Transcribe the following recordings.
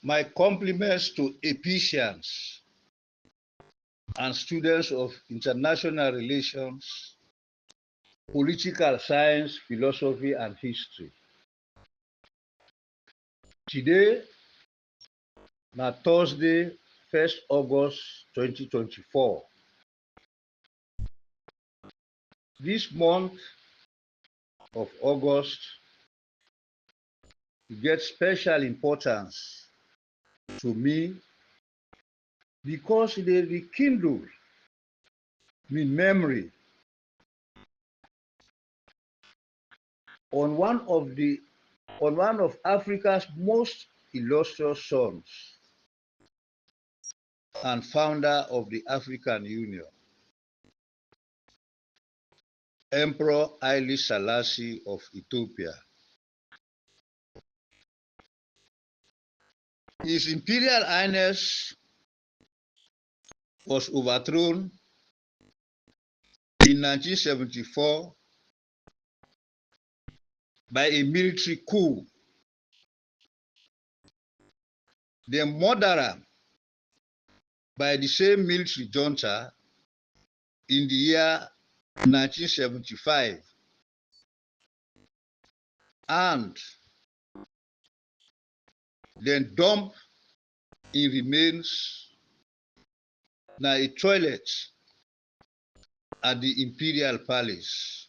My compliments to APCians and students of international relations, political science, philosophy, and history. Today, na Thursday, 1st August 2024. This month of August gets special importance to me because they rekindle my memory on one of Africa's most illustrious sons and founder of the African Union, Emperor Haile Selassie of Ethiopia. His Imperial Highness was overthrown in 1974 by a military coup. The murderer by the same military junta in the year 1975, and then dumped in remains na a toilet at the Imperial Palace.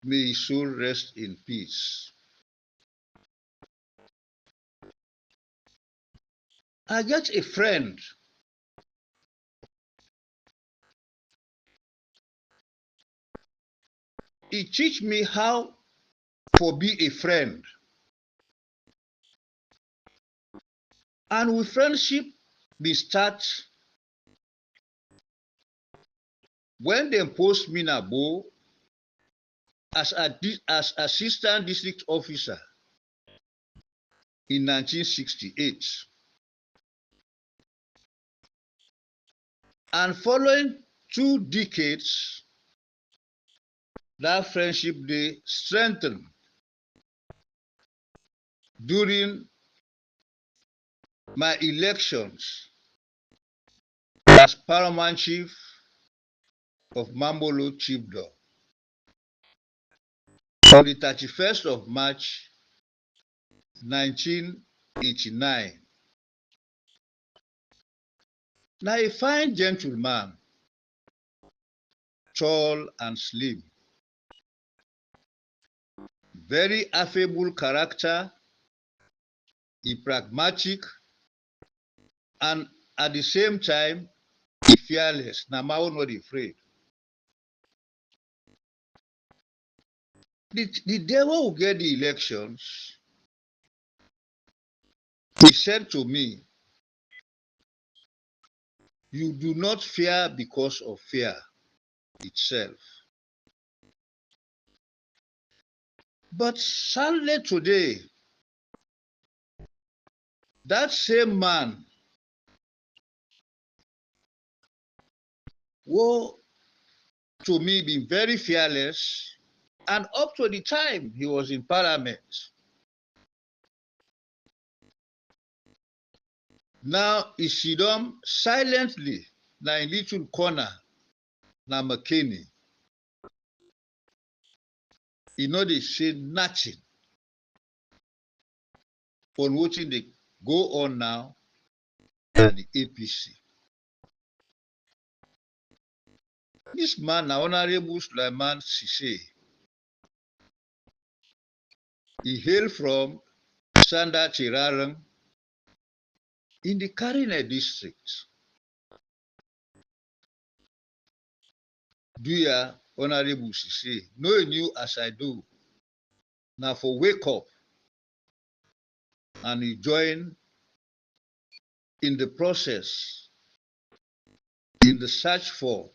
May his soul rest in peace. I get a friend he teach me how to be a friend. And with friendship, we start when they post me na Bo as assistant district officer in 1968. And following 2 decades, that friendship they strengthened during my elections as paramount chief of Mambolo Chiefdom on the 31st of March 1989. Now a fine gentleman, tall and slim, very affable character, he pragmatic, and at the same time, he fearless. Namao not afraid. The devil will get the elections. He said to me, you do not fear because of fear itself. But sadly today, that same man who to me been very fearless, and up to the time he was in parliament, now he sit down silently na in little corner na McKinney. He no dey say nothing on wetin dey go on now at the APC. This man na Honorable Sulaiman Sise. He hail from Sanda Chirarang in the Karine district. Do ya, Honorable Sise, knowing you as I do, now for wake up and you join in the process, in the search for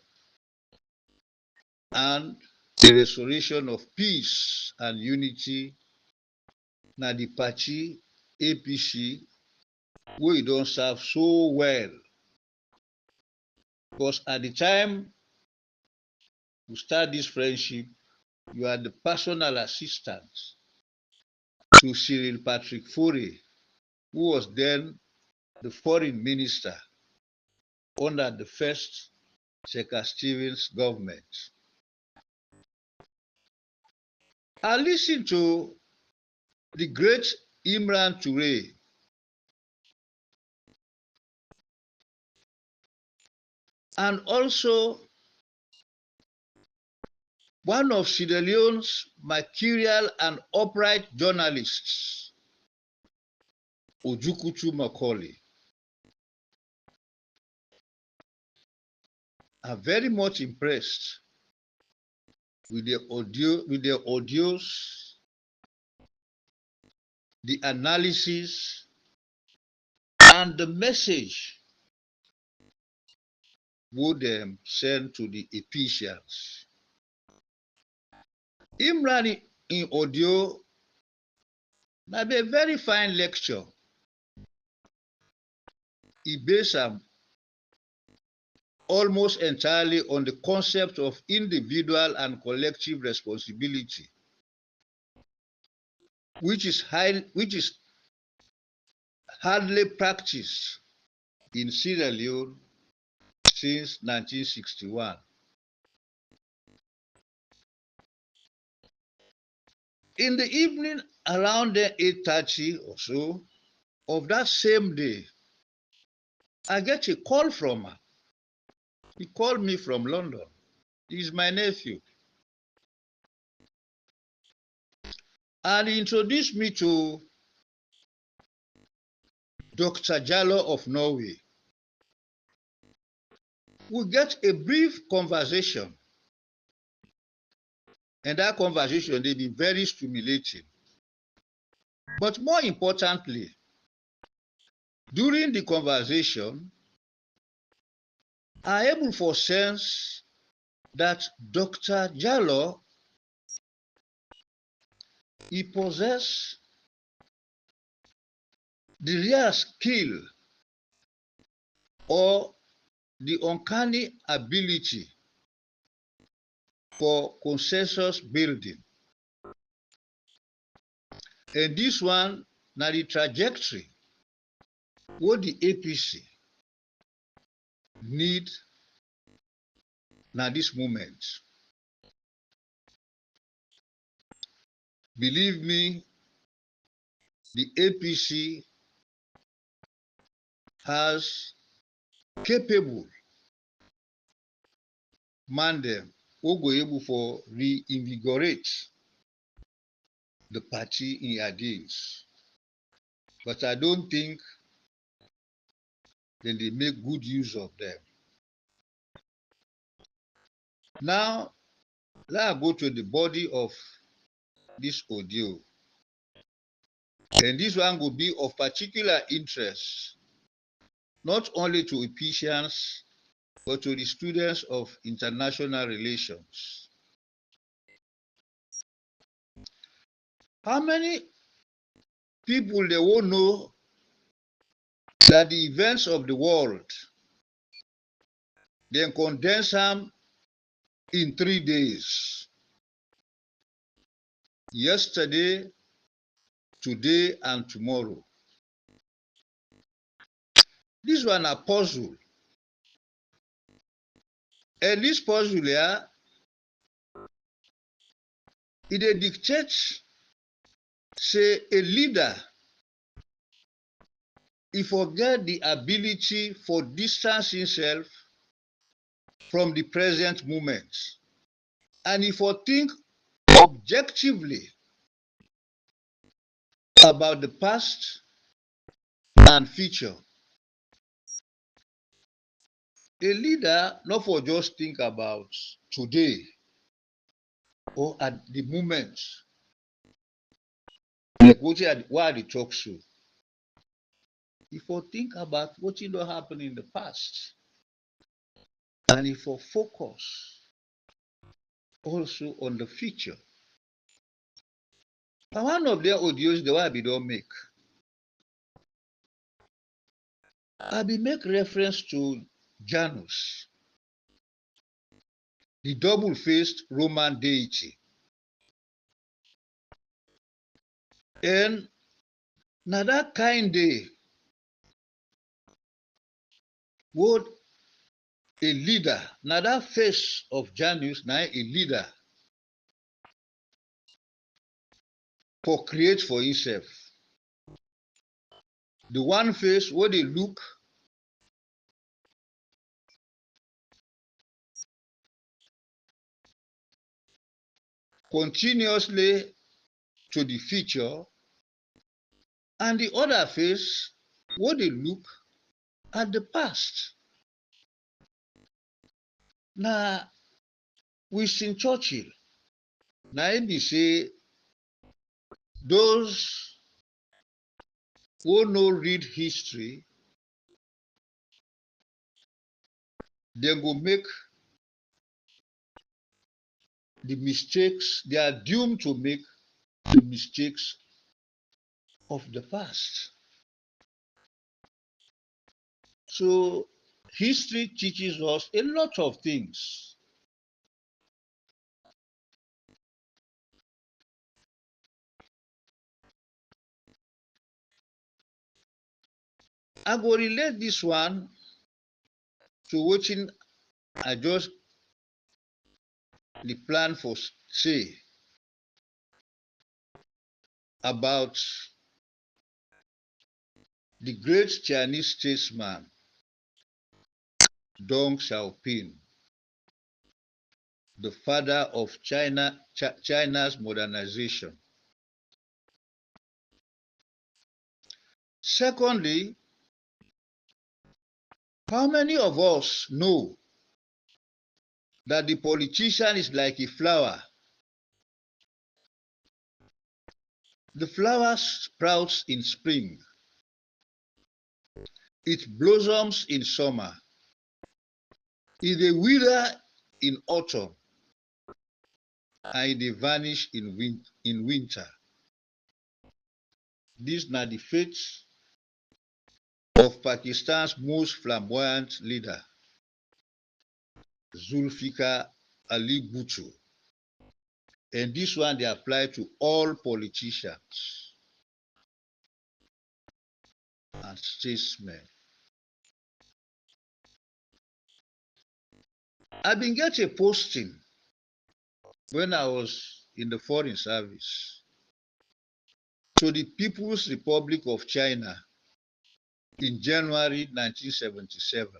and the restoration of peace and unity na the party APC we don't serve so well. Because at the time we start this friendship, you are the personal assistant to Cyril Patrick Faure, who was then the foreign minister under the first Checker Stevens government. I listened to the great Imran Toure, and also one of Sierra Leone's mercurial and upright journalists, Ojukutu Macaulay. I'm very much impressed with their audios, the analysis, and the message would send to the APCs. Imran in audio might be a very fine lecture. He based almost entirely on the concept of individual and collective responsibility, which is hardly practiced in Sierra Leone since 1961. In the evening, around 8:30 or so of that same day, I get a call from her. He called me from London. He's my nephew. And he introduced me to Dr. Jallo of Norway. We get a brief conversation. And that conversation, they've been very stimulating. But more importantly, during the conversation, I am able to sense that Dr. Jallo, he possesses the rare skill or the uncanny ability for consensus building. And this one, now the trajectory, what the APC need now this moment. Believe me, the APC has capable man them who go able for reinvigorate the party in their days. But I don't think that they make good use of them. Now, let's go to the body of this audio. And this one will be of particular interest, not only to Ephesians, but to the students of international relations. How many people they will know that the events of the world, they condense them in 3 days? Yesterday, today, and tomorrow. This one a puzzle. And this puzzle here, it dictates, say, a leader, he forget the ability for distance himself from the present moment. And if I think objectively about the past and future, a leader not for just think about today or at the moment, like what I talk show. If I think about what did not happen in the past, and if I focus also on the future. And one of their audios the way I be don't make. I be make reference to Janus, the double-faced Roman deity. And now that kind day, what a leader, now that face of Janus, now a leader for create for himself. The one face where they look continuously to the future, and the other face where they look at the past. Now, Winston Churchill, now he say those who no read history, they go make the mistakes, they are doomed to make the mistakes of the past. So history teaches us a lot of things. I go relate this one to wetin I just the plan for say about the great Chinese statesman Deng Xiaoping, the father of China's modernization. Secondly, how many of us know that the politician is like a flower? The flower sprouts in spring, it blossoms in summer, it wither in autumn, and it vanish in winter. These are the fates of Pakistan's most flamboyant leader, Zulfikar Ali Bhutto. And this one they apply to all politicians and statesmen. I've been getting a posting when I was in the foreign service to the People's Republic of China in January 1977.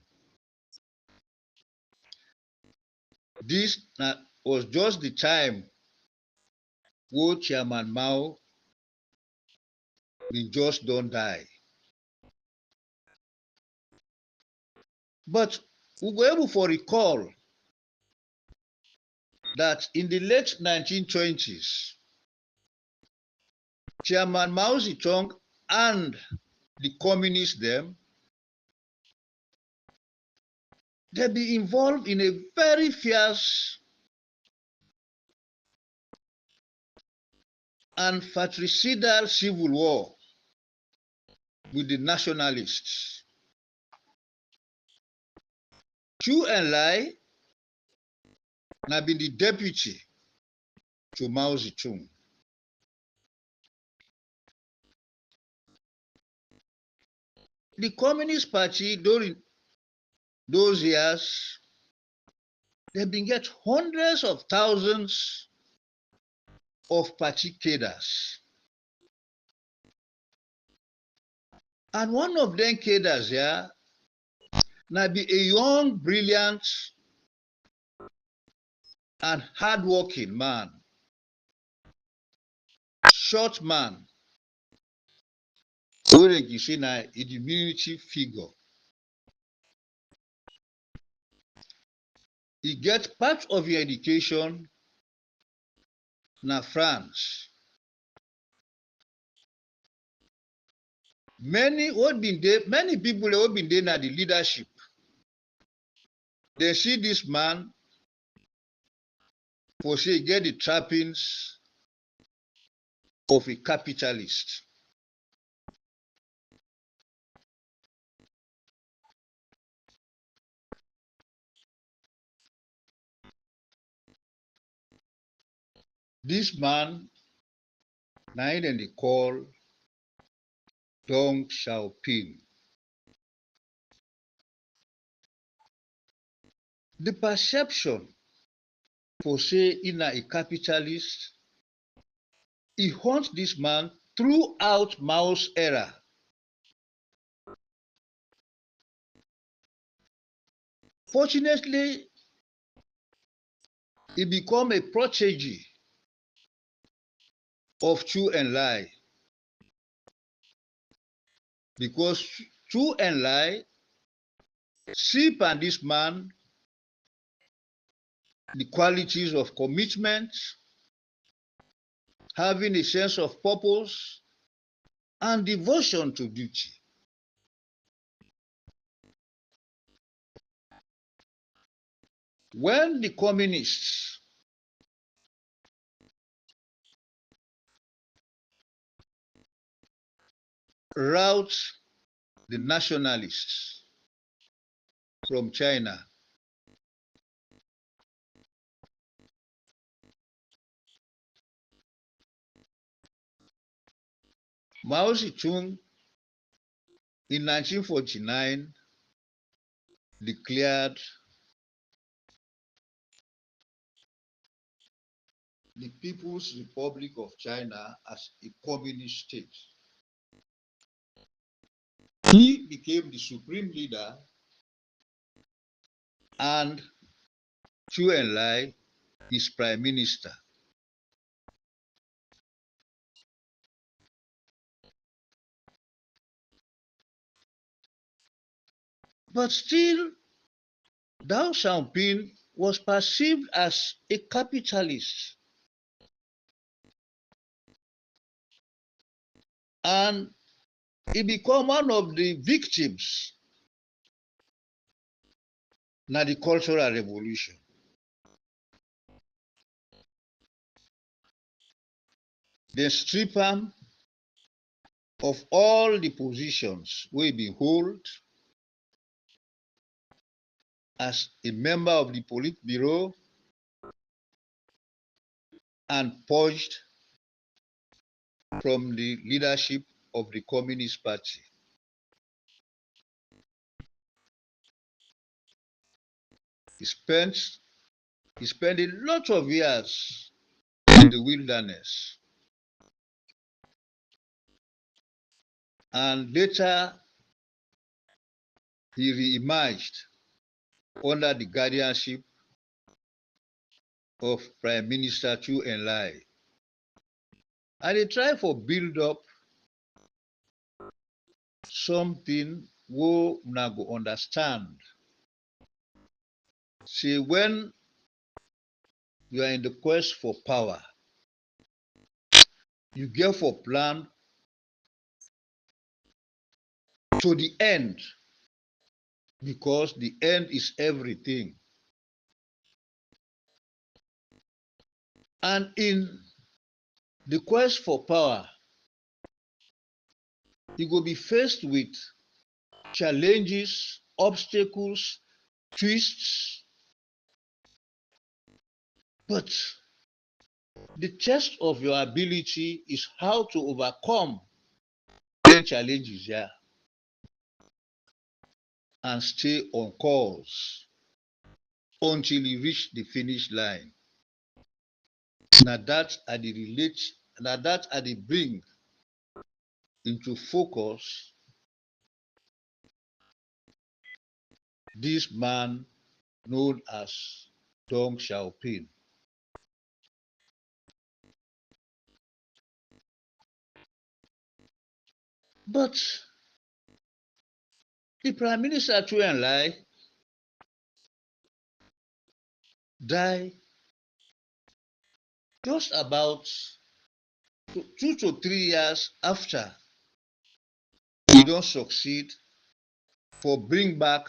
This was just the time when Chairman Mao been just don't die. But we were able to recall that in the late 1920s, Chairman Mao Zedong and the communists them, they be involved in a very fierce and fratricidal civil war with the nationalists. Chu Enlai had been the deputy to Mao Zedong. The Communist Party during those years, they've been get hundreds of thousands of party cadres. And one of them cadres here, now be a young, brilliant, and hardworking man, short man, wey dey say na a diminutive figure. He get part of your education na France. Many people wey been dey na the leadership, they see this man for say he get the trappings of a capitalist. This man Now they call Deng Xiaoping. The perception for say in a capitalist, he haunts this man throughout Mao's era. Fortunately, he became a protege of Chu and Lai because Chu and Lai see upon this man the qualities of commitment, having a sense of purpose, and devotion to duty. When the communists rout the nationalists from China, Mao Zedong in 1949 declared the People's Republic of China as a communist state. He became the supreme leader and Chu Enlai is prime minister. But still, Deng Xiaoping was perceived as a capitalist and he became one of the victims in the Cultural Revolution. They strip him of all the positions we behold as a member of the Politburo and purged from the leadership of the Communist Party. He spent, he spent a lot of years in the wilderness and later he re-emerged under the guardianship of Prime Minister Chu Enlai. And they try for build up something we una go understand. See, when you are in the quest for power, you get for plan to the end because the end is everything. And in the quest for power, you will be faced with challenges, obstacles, twists. But the test of your ability is how to overcome the challenges here and stay on course until you reach the finish line. Now that are the relate, now that are the bring into focus this man known as Deng Xiaoping. But the Prime Minister Chu Enlai died just about 2 to 3 years after he don't succeed for bring back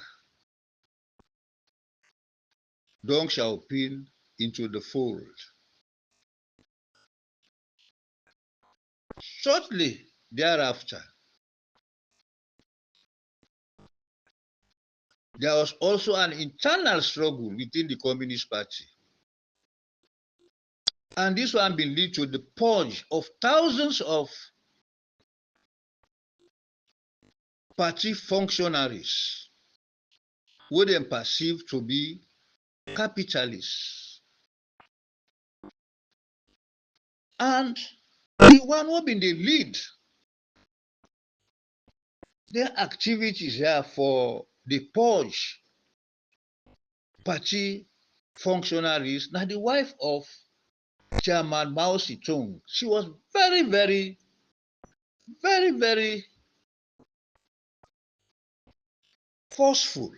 Deng Xiaoping into the fold. Shortly thereafter, there was also an internal struggle within the Communist Party. And this one will lead to the purge of thousands of party functionaries who they perceive to be capitalists. And the one who been the lead their activities here for the purge party functionaries. Now the wife of Chairman Mao Zedong, she was very, very, very, very forceful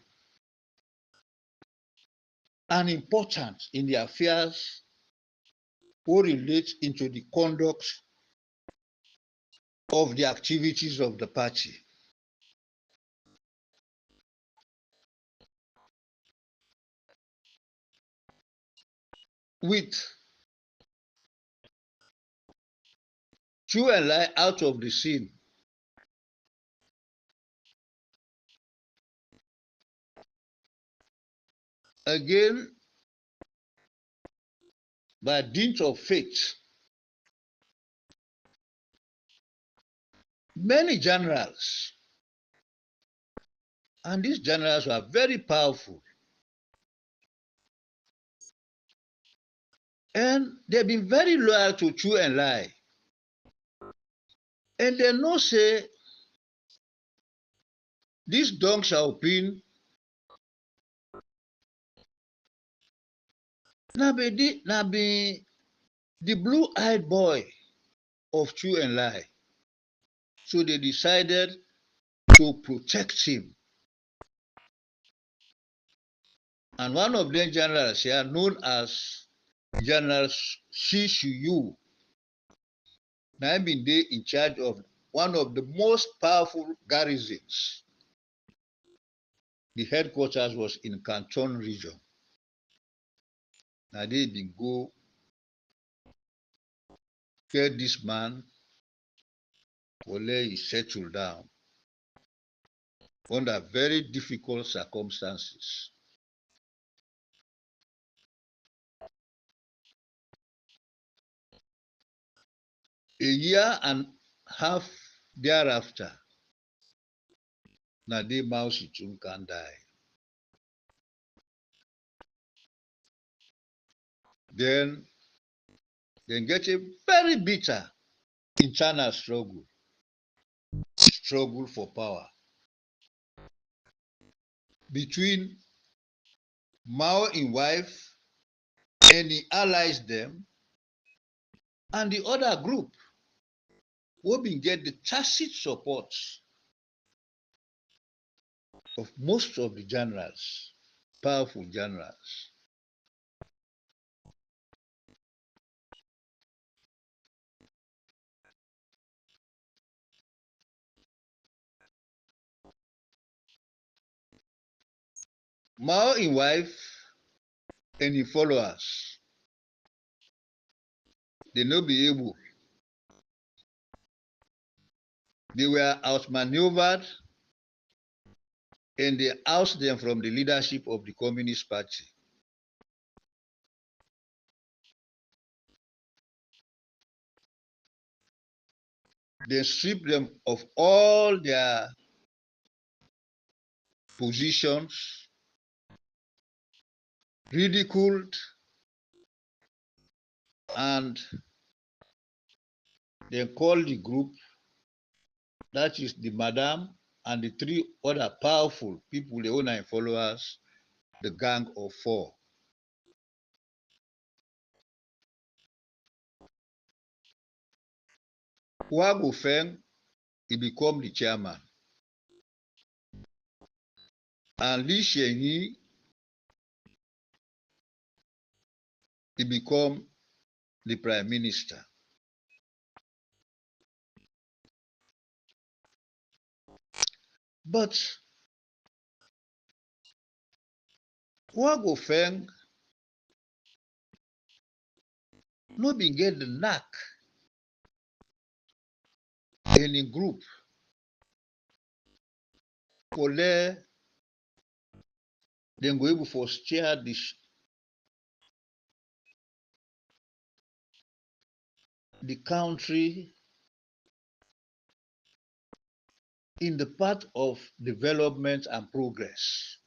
and important in the affairs who relate into the conduct of the activities of the party. With Chu and Lai out of the scene, again, by dint of fate, many generals, and these generals were very powerful, and they've been very loyal to Chu and Lai. And they know say this Deng Xiaoping na be the blue-eyed boy of Chu and Lai. So they decided to protect him. And one of them generals here, known as General Shi Shuyu, now been there in charge of one of the most powerful garrisons. The headquarters was in Canton region. Now they been go get this man, Ole is settled down under very difficult circumstances. A year and a half thereafter, Nade Mao Zedong can die. Then they get a very bitter internal struggle for power between Mao in wife and he allies them and the other group who been get the tacit support of most of the generals, powerful generals. Mao in wife and his followers, they no be able. They were outmaneuvered and they oust them from the leadership of the Communist Party. They stripped them of all their positions, ridiculed, and they called the group, that is the madam and the three other powerful people, the owner and followers, the Gang of Four. Hua Guofeng, he became the chairman. And Li Xianyi, he became the prime minister. But Hua Guofeng no be get the knack in a group for there then go able for steer the country in the path of development and progress.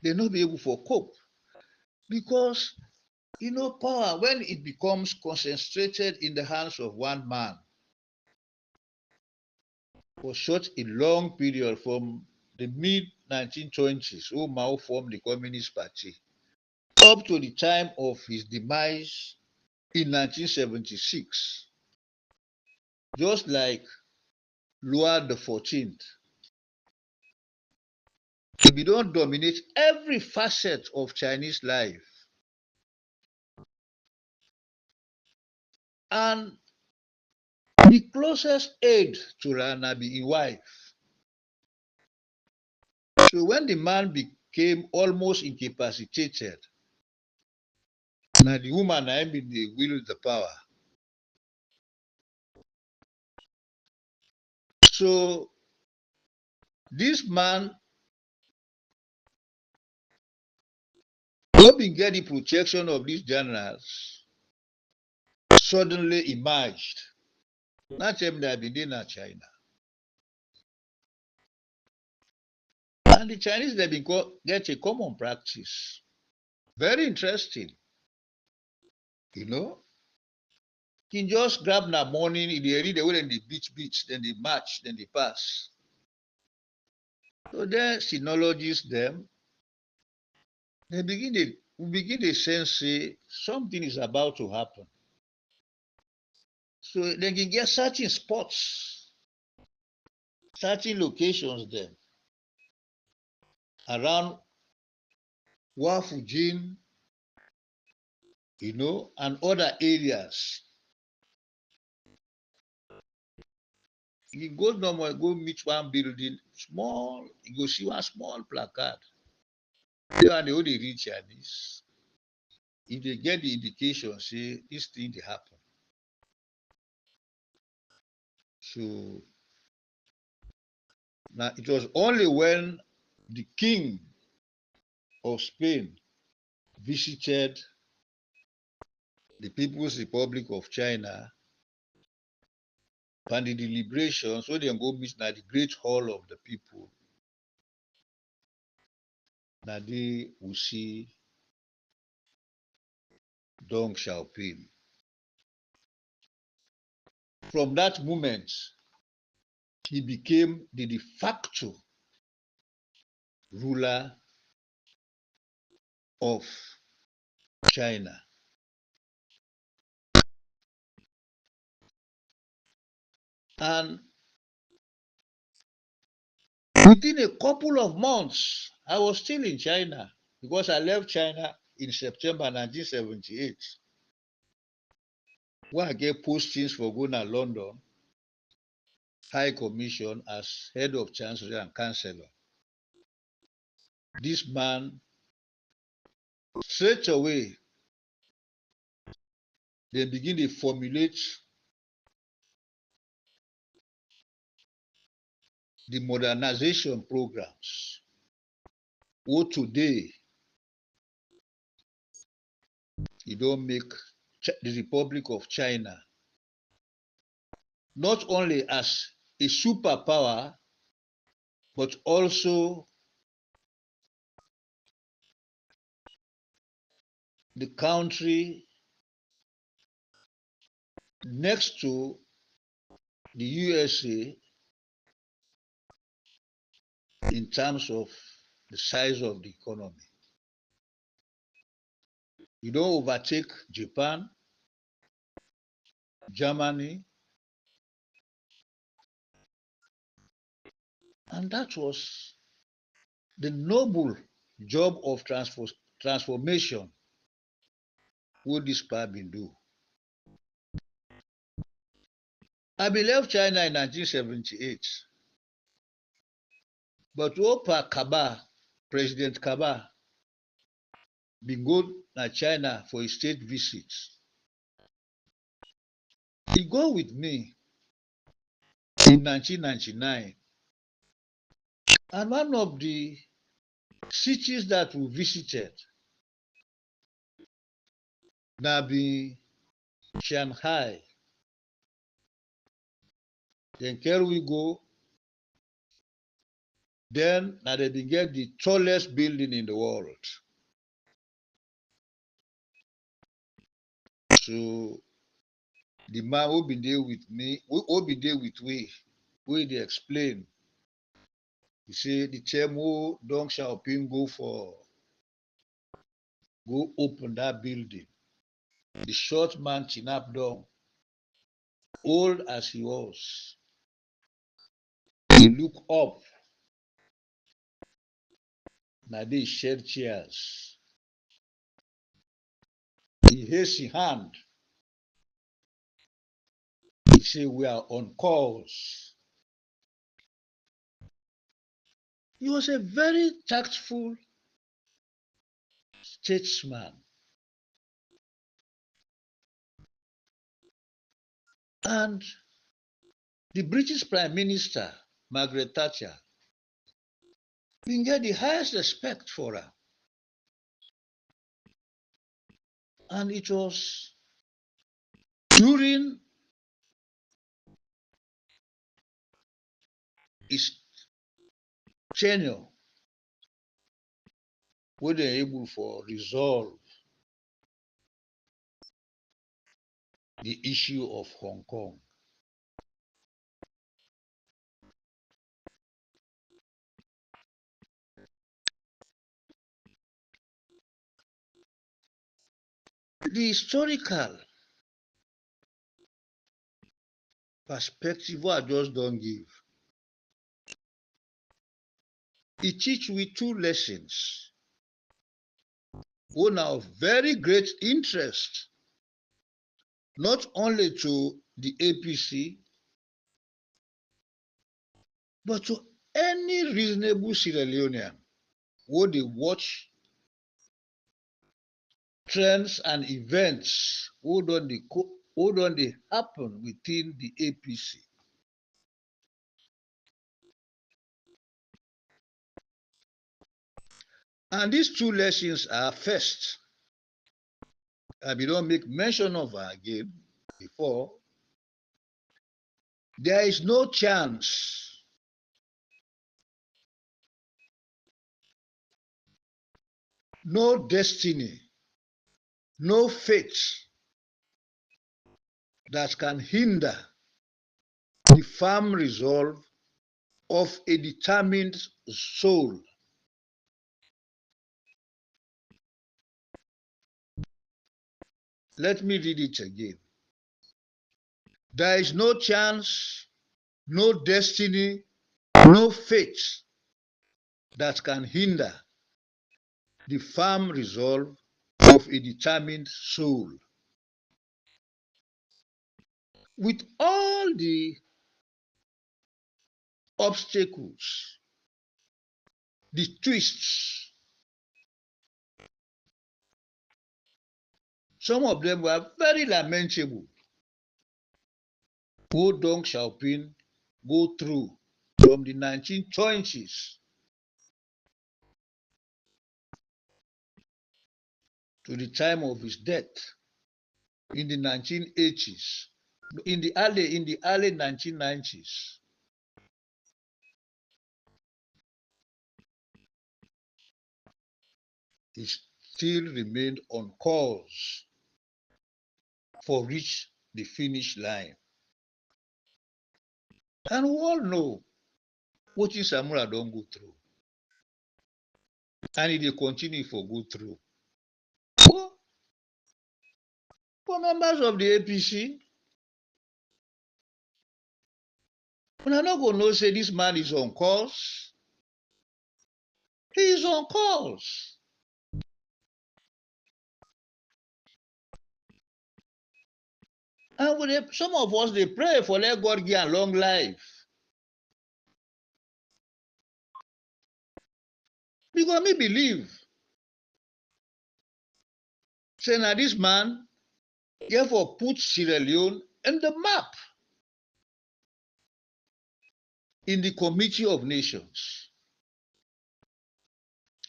They not be able to cope because power, when it becomes concentrated in the hands of one man for such a long period, from the mid 1920s, who Mao formed the Communist Party, up to the time of his demise in 1976, just like Louis XIV, if we don't dominate every facet of Chinese life, and the closest aid to Rana be his wife. So when the man became almost incapacitated, now the woman I mean the will the power. So this man hoping get the protection of these generals suddenly emerged. Not even that been in China. And the Chinese they been get a common practice. Very interesting. You know, can just grab na morning, they read the way then they beach, then they march, then they pass. So then sinologists them, we begin to sense say something is about to happen. So they can get certain spots, certain locations there around Wafujin, and other areas. You go normal, go meet one building, small, you go see one small placard. They are the only reach Chinese. If they get the indication, say this thing they happen. So now it was only when the king of Spain visited the People's Republic of China and the deliberations, so they go meet now the great hall of the people. Now they will see Deng Xiaoping. From that moment, he became the de facto ruler of China. And within a couple of months, I was still in China because I left China in September 1978. When I get postings for going to London, High Commission as head of Chancellery and Chancellor. This man, straight away, they begin to formulate the modernization programs. What today, you don't make the Republic of China not only as a superpower, but also the country next to the USA in terms of the size of the economy. You don't overtake Japan, Germany, and that was the noble job of transformation what this part been do. I left China in 1978, but Opa Kaba, President Kaba, been go to China for a state visit. He go with me in 1999, and one of the cities that we visited na be Shanghai. Then carry we go. Then now they get the tallest building in the world. So the man who been there with me, who been there with we they explain. He say the time who Deng Xiaoping go open that building. The short man chinap down, old as he was. He look up. Now they shed chairs. He raised his hand. He say we are on calls. He was a very tactful statesman. And the British Prime Minister, Margaret Thatcher, been get the highest respect for her. And it was during his tenure where they were able to resolve the issue of Hong Kong. The historical perspective I just don't give. It teach we two lessons. One of very great interest, not only to the APC, but to any reasonable Sierra Leonean who they watch trends and events who don't they happen within the APC. And these two lessons are first, and we don't make mention of her again before, there is no chance no destiny, no fate that can hinder the firm resolve of a determined soul. Let me read it again. There is no chance, no destiny, no fate that can hinder the firm resolve of a determined soul. With all the obstacles, the twists, some of them were very lamentable. Who Deng Xiaoping go through from the 1920s to the time of his death in the 1980s, in the early 1990s. He still remained on course for reach the finish line. And we all know what Samura don't go through. And he continue for go through. For members of the APC, una no go know say this man is on course. He is on course. And some of us, they pray for let God give a long life. Because me believe, say now this man, therefore put Sierra Leone in the map in the Committee of Nations.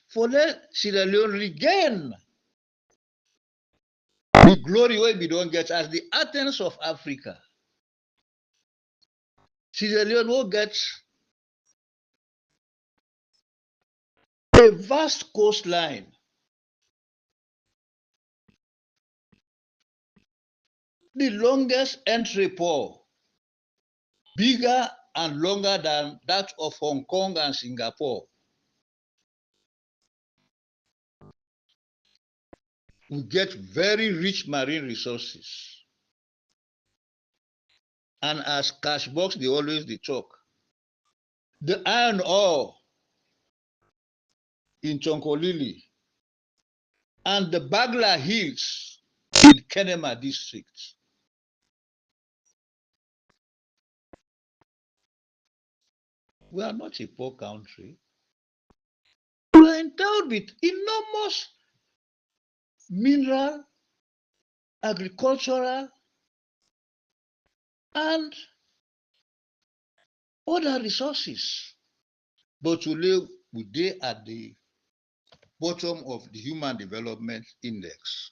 For let Sierra Leone regain the glory wey we don't get as the Athens of Africa. Sierra Leone will get a vast coastline, the longest entry port, bigger and longer than that of Hong Kong and Singapore. We get very rich marine resources. And as Cashbox, they always they talk. The iron ore in Chonkolili and the Bagla Hills in Kenema district. We are not a poor country. We are endowed with enormous mineral, agricultural, and other resources. But today, we are at the bottom of the Human Development Index.